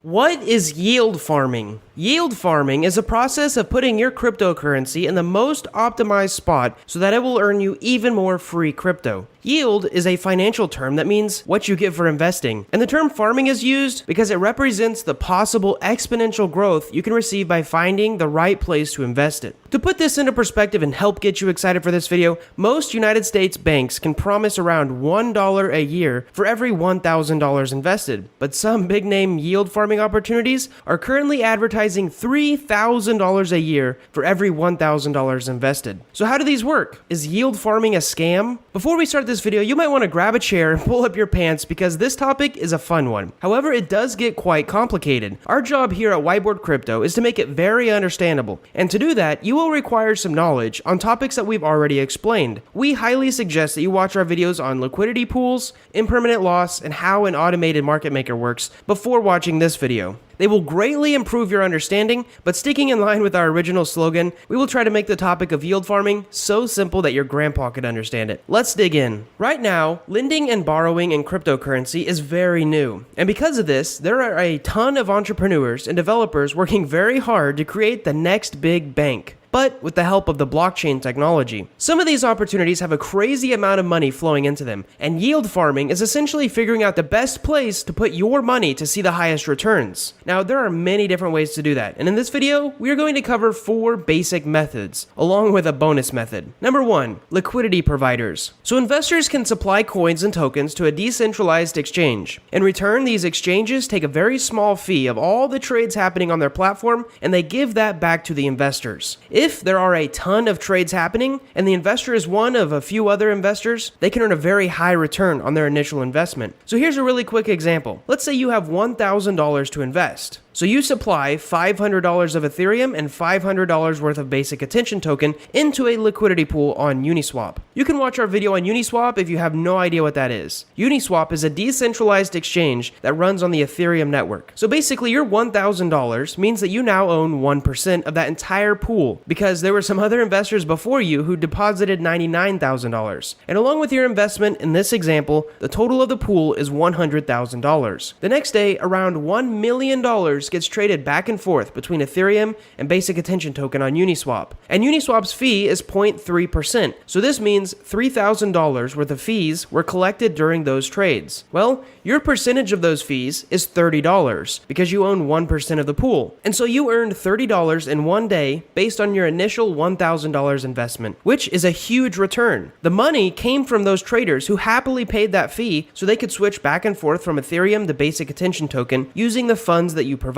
What is yield farming? Yield farming is a process of putting your cryptocurrency in the most optimized spot so that it will earn you even more free crypto. Yield is a financial term that means what you get for investing, and the term farming is used because it represents the possible exponential growth you can receive by finding the right place to invest it. To put this into perspective and help get you excited for this video, most United States banks can promise around $1 a year for every $1,000 invested, but some big name yield farming opportunities are currently advertising $3,000 a year for every $1,000 invested. So how do these work? Is yield farming a scam? Before we start this video, you might want to grab a chair and pull up your pants because this topic is a fun one. However, it does get quite complicated. Our job here at Whiteboard Crypto is to make it very understandable, and to do that, you will require some knowledge on topics that we've already explained. We highly suggest that you watch our videos on liquidity pools, impermanent loss, and how an automated market maker works before watching this video. They will greatly improve your understanding, but sticking in line with our original slogan, we will try to make the topic of yield farming so simple that your grandpa could understand it. Let's dig in. Right now, lending and borrowing in cryptocurrency is very new, and because of this, there are a ton of entrepreneurs and developers working very hard to create the next big bank, but with the help of the blockchain technology. Some of these opportunities have a crazy amount of money flowing into them, and yield farming is essentially figuring out the best place to put your money to see the highest returns. Now, there are many different ways to do that, and in this video, we are going to cover 4 basic methods, along with a bonus method. Number 1, liquidity providers. So investors can supply coins and tokens to a decentralized exchange. In return, these exchanges take a very small fee of all the trades happening on their platform, and they give that back to the investors. If there are a ton of trades happening, and the investor is one of a few other investors, they can earn a very high return on their initial investment. So here's a really quick example. Let's say you have $1,000 to invest. So you supply $500 of Ethereum and $500 worth of basic attention token into a liquidity pool on Uniswap. You can watch our video on Uniswap if you have no idea what that is. Uniswap is a decentralized exchange that runs on the Ethereum network. So basically your $1,000 means that you now own 1% of that entire pool because there were some other investors before you who deposited $99,000. And along with your investment in this example, the total of the pool is $100,000. The next day, around $1 million gets traded back and forth between Ethereum and basic attention token on Uniswap. And Uniswap's fee is 0.3%. So this means $3,000 worth of fees were collected during those trades. Well, your percentage of those fees is $30 because you own 1% of the pool. And so you earned $30 in one day based on your initial $1,000 investment, which is a huge return. The money came from those traders who happily paid that fee so they could switch back and forth from Ethereum to basic attention token using the funds that you provided.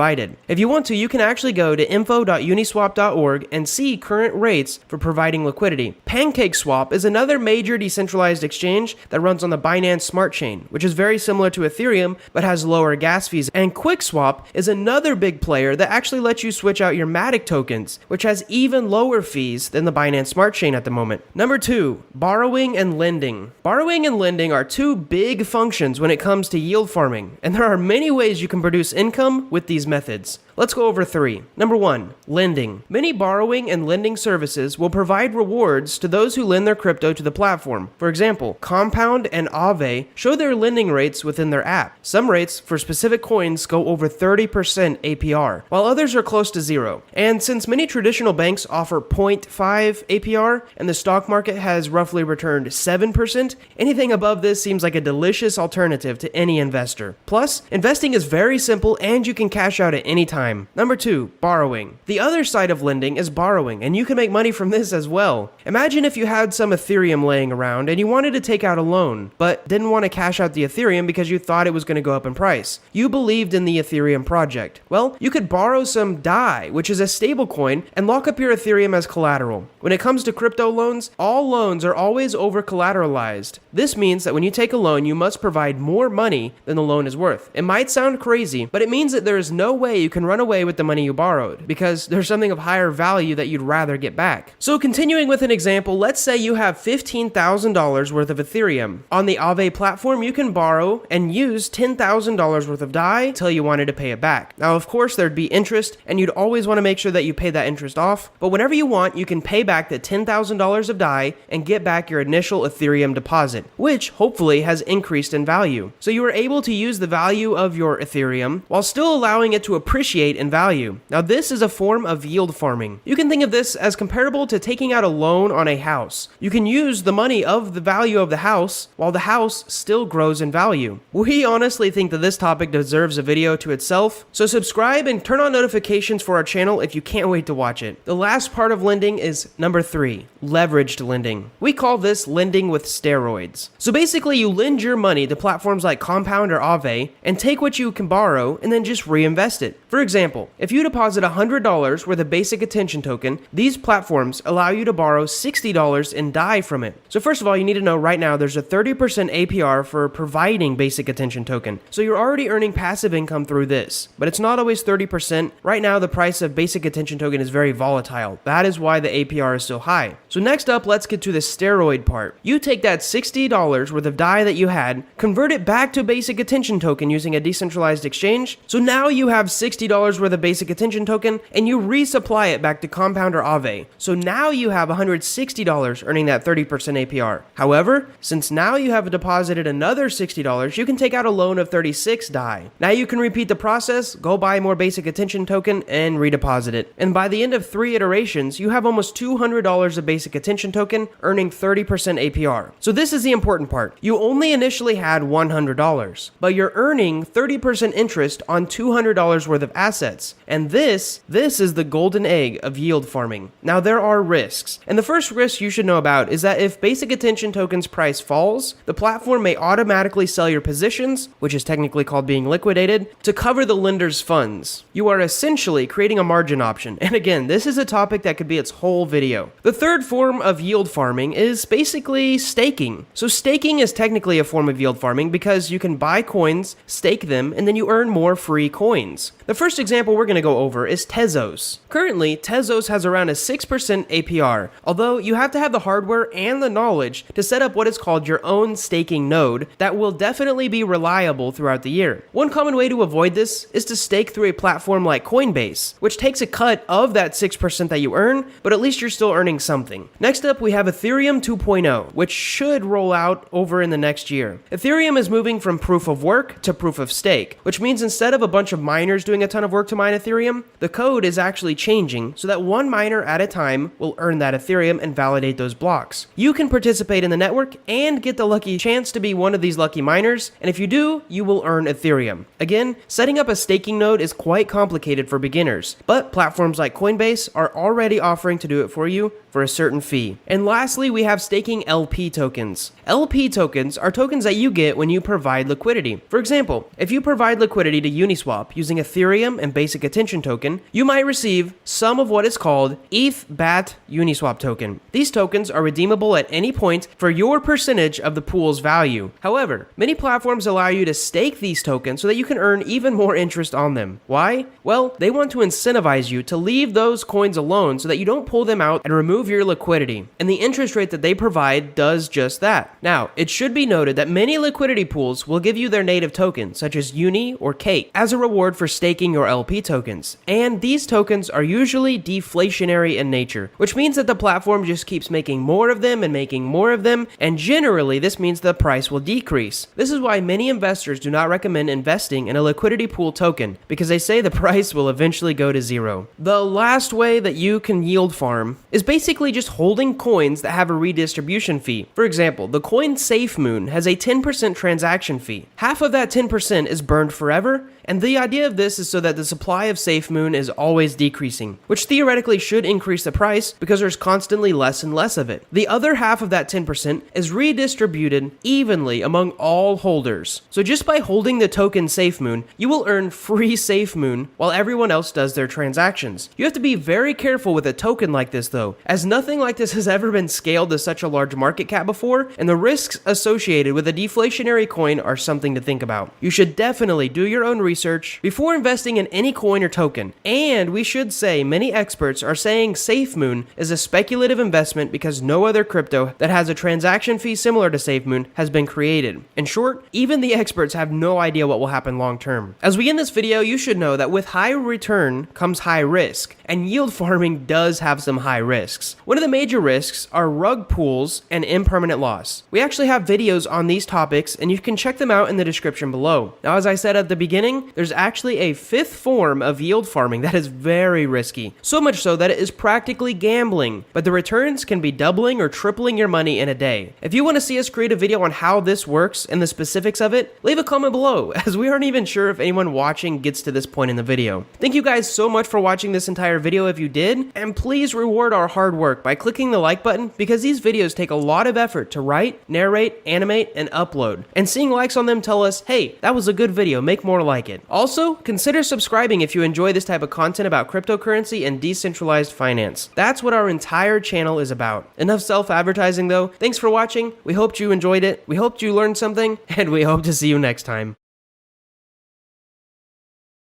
If you want to, you can actually go to info.uniswap.org and see current rates for providing liquidity. PancakeSwap is another major decentralized exchange that runs on the Binance Smart Chain, which is very similar to Ethereum but has lower gas fees. And QuickSwap is another big player that actually lets you switch out your Matic tokens, which has even lower fees than the Binance Smart Chain at the moment. Number 2, borrowing and lending. Borrowing and lending are 2 big functions when it comes to yield farming, and there are many ways you can produce income with these methods. Let's go over 3. Number 1, lending. Many borrowing and lending services will provide rewards to those who lend their crypto to the platform. For example, Compound and Aave show their lending rates within their app. Some rates for specific coins go over 30% APR, while others are close to 0. And since many traditional banks offer 0.5 APR and the stock market has roughly returned 7%, anything above this seems like a delicious alternative to any investor. Plus, investing is very simple and you can cash out at any time. Number 2, borrowing. The other side of lending is borrowing, and you can make money from this as well. Imagine if you had some Ethereum laying around and you wanted to take out a loan, but didn't want to cash out the Ethereum because you thought it was going to go up in price. You believed in the Ethereum project. Well, you could borrow some DAI, which is a stable coin, and lock up your Ethereum as collateral. When it comes to crypto loans, all loans are always over-collateralized. This means that when you take a loan, you must provide more money than the loan is worth. It might sound crazy, but it means that there is no way you can run run away with the money you borrowed because there's something of higher value that you'd rather get back. So continuing with an example, let's say you have $15,000 worth of Ethereum. On the Aave platform, you can borrow and use $10,000 worth of DAI until you wanted to pay it back. Now, of course, there'd be interest, and you'd always want to make sure that you pay that interest off, but whenever you want, you can pay back the $10,000 of DAI and get back your initial Ethereum deposit, which hopefully has increased in value. So you are able to use the value of your Ethereum while still allowing it to appreciate in value. Now, this is a form of yield farming. You can think of this as comparable to taking out a loan on a house. You can use the money of the value of the house while the house still grows in value. We honestly think that this topic deserves a video to itself, so subscribe and turn on notifications for our channel if you can't wait to watch it. The last part of lending is number 3, leveraged lending. We call this lending with steroids. So basically, you lend your money to platforms like Compound or Aave and take what you can borrow and then just reinvest it. For example, if you deposit $100 worth of basic attention token, these platforms allow you to borrow $60 in DAI from it. So first of all, you need to know right now there's a 30% APR for providing basic attention token. So you're already earning passive income through this, but it's not always 30%. Right now, the price of basic attention token is very volatile. That is why the APR is so high. So next up, let's get to the steroid part. You take that $60 worth of DAI that you had, convert it back to basic attention token using a decentralized exchange. So now you have $60 worth of basic attention token and you resupply it back to Compound or Aave. So now you have $160 earning that 30% APR. However, since now you have deposited another $60, you can take out a loan of 36 DAI. Now you can repeat the process, go buy more basic attention token and redeposit it. And by the end of 3 iterations, you have almost $200 of basic attention token earning 30% APR. So this is the important part. You only initially had $100, but you're earning 30% interest on $200 worth of assets. And this is the golden egg of yield farming. Now there are risks. And the first risk you should know about is that if basic attention token's price falls, the platform may automatically sell your positions, which is technically called being liquidated, to cover the lender's funds. You are essentially creating a margin option. And again, this is a topic that could be its whole video. The third form of yield farming is basically staking. So staking is technically a form of yield farming because you can buy coins, stake them, and then you earn more free coins. The first example we're going to go over is Tezos. Currently, Tezos has around a 6% APR, although you have to have the hardware and the knowledge to set up what is called your own staking node that will definitely be reliable throughout the year. One common way to avoid this is to stake through a platform like Coinbase, which takes a cut of that 6% that you earn, but at least you're still earning something. Next up, we have Ethereum 2.0, which should roll out over in the next year. Ethereum is moving from proof of work to proof of stake, which means instead of a bunch of miners doing a ton of work to mine Ethereum, the code is actually changing so that one miner at a time will earn that Ethereum and validate those blocks. You can participate in the network and get the lucky chance to be one of these lucky miners, and if you do, you will earn Ethereum. Again, setting up a staking node is quite complicated for beginners, but platforms like Coinbase are already offering to do it for you for a certain fee. And lastly, we have staking LP tokens. LP tokens are tokens that you get when you provide liquidity. For example, if you provide liquidity to Uniswap using Ethereum and basic attention token, you might receive some of what is called ETH-BAT Uniswap token. These tokens are redeemable at any point for your percentage of the pool's value. However, many platforms allow you to stake these tokens so that you can earn even more interest on them. Why? Well, they want to incentivize you to leave those coins alone so that you don't pull them out and remove your liquidity. And the interest rate that they provide does just that. Now, it should be noted that many liquidity pools will give you their native token, such as Uni or Cake, as a reward for staking your LP tokens. And these tokens are usually deflationary in nature, which means that the platform just keeps making more of them and making more of them, and generally this means the price will decrease. This is why many investors do not recommend investing in a liquidity pool token, because they say the price will eventually go to zero. The last way that you can yield farm is basically just holding coins that have a redistribution fee. For example, the coin SafeMoon has a 10% transaction fee. Half of that 10% is burned forever, and the idea of this is so that the supply of SafeMoon is always decreasing, which theoretically should increase the price because there's constantly less and less of it. The other half of that 10% is redistributed evenly among all holders. So just by holding the token SafeMoon, you will earn free SafeMoon while everyone else does their transactions. You have to be very careful with a token like this though, as nothing like this has ever been scaled to such a large market cap before, and the risks associated with a deflationary coin are something to think about. You should definitely do your own research research before investing in any coin or token. And we should say many experts are saying SafeMoon is a speculative investment because no other crypto that has a transaction fee similar to SafeMoon has been created. In short, even the experts have no idea what will happen long term. As we end this video, you should know that with high return comes high risk, and yield farming does have some high risks. One of the major risks are rug pulls and impermanent loss. We actually have videos on these topics, and you can check them out in the description below. Now, as I said at the beginning, there's actually a fifth form of yield farming that is very risky, so much so that it is practically gambling, but the returns can be doubling or tripling your money in a day. If you want to see us create a video on how this works and the specifics of it, leave a comment below, as we aren't even sure if anyone watching gets to this point in the video. Thank you guys so much for watching this entire video if you did, and please reward our hard work by clicking the like button, because these videos take a lot of effort to write, narrate, animate, and upload. And seeing likes on them tell us, hey, that was a good video, make more like it. Also, consider subscribing if you enjoy this type of content about cryptocurrency and decentralized finance. That's what our entire channel is about. Enough self-advertising though. Thanks for watching. We hoped you enjoyed it. We hoped you learned something, and we hope to see you next time.